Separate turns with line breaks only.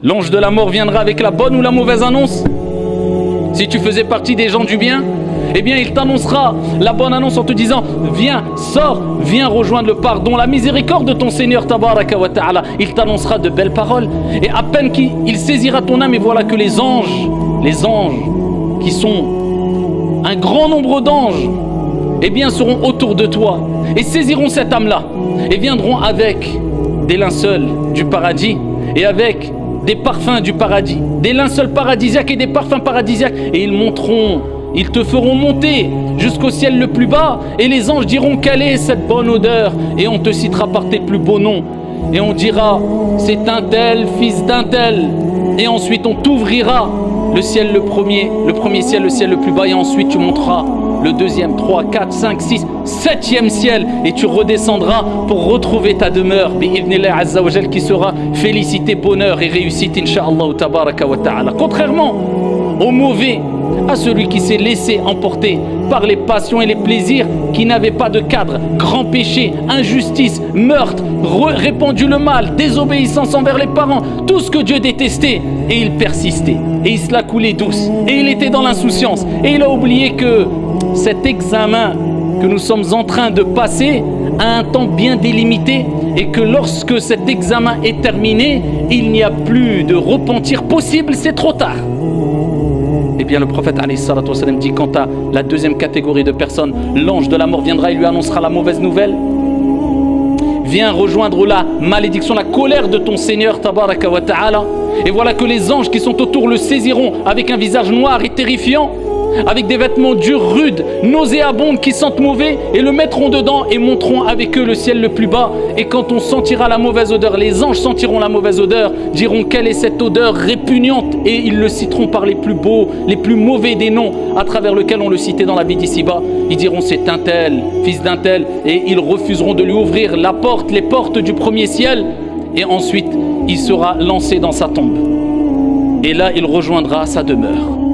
L'ange de la mort viendra avec la bonne ou la mauvaise annonce. Si tu faisais partie des gens du bien, eh bien il t'annoncera la bonne annonce en te disant viens, sors, viens rejoindre le pardon, la miséricorde de ton Seigneur tabaraka wa ta'ala. Il t'annoncera de belles paroles et à peine qu'il saisira ton âme, et voilà que les anges qui sont un grand nombre d'anges, eh bien seront autour de toi et saisiront cette âme-là et viendront avec des linceuls du paradis et avec des parfums du paradis, des linceuls paradisiaques et des parfums paradisiaques, et ils te feront monter jusqu'au ciel le plus bas, et les anges diront quelle est cette bonne odeur, et on te citera par tes plus beaux noms, et on dira c'est un tel, fils d'un tel, et ensuite on t'ouvrira le ciel le premier ciel, le ciel le plus bas, et ensuite tu monteras le deuxième, 3, 4, 5, 6, 7e ciel, et tu redescendras pour retrouver ta demeure bi'idhnillah azza wa jal, qui sera félicité, bonheur et réussite incha'Allah tabaraka wa ta'ala. Contrairement au mauvais, à celui qui s'est laissé emporter par les passions et les plaisirs, qui n'avaient pas de cadre, grand péché, injustice, meurtre, répandu le mal, désobéissance envers les parents, tout ce que Dieu détestait, et il persistait, et il se la coulait douce, et il était dans l'insouciance, et il a oublié que cet examen que nous sommes en train de passer a un temps bien délimité, et que lorsque cet examen est terminé, il n'y a plus de repentir possible, c'est trop tard. Eh bien le prophète alayhi salatu wassalam dit quant à la deuxième catégorie de personnes, l'ange de la mort viendra et lui annoncera la mauvaise nouvelle. Viens rejoindre la malédiction, la colère de ton Seigneur tabaraka wa ta'ala. Et voilà que les anges qui sont autour le saisiront avec un visage noir et terrifiant, avec des vêtements durs, rudes, nauséabondes qui sentent mauvais, et le mettront dedans et monteront avec eux le ciel le plus bas. Et quand on sentira la mauvaise odeur, les anges sentiront la mauvaise odeur, diront quelle est cette odeur répugnante, et ils le citeront par les plus beaux, les plus mauvais des noms à travers lesquels on le citait dans la vie d'ici-bas. Ils diront c'est un tel, fils d'un tel, et ils refuseront de lui ouvrir les portes du premier ciel, et ensuite il sera lancé dans sa tombe. Et là il rejoindra sa demeure.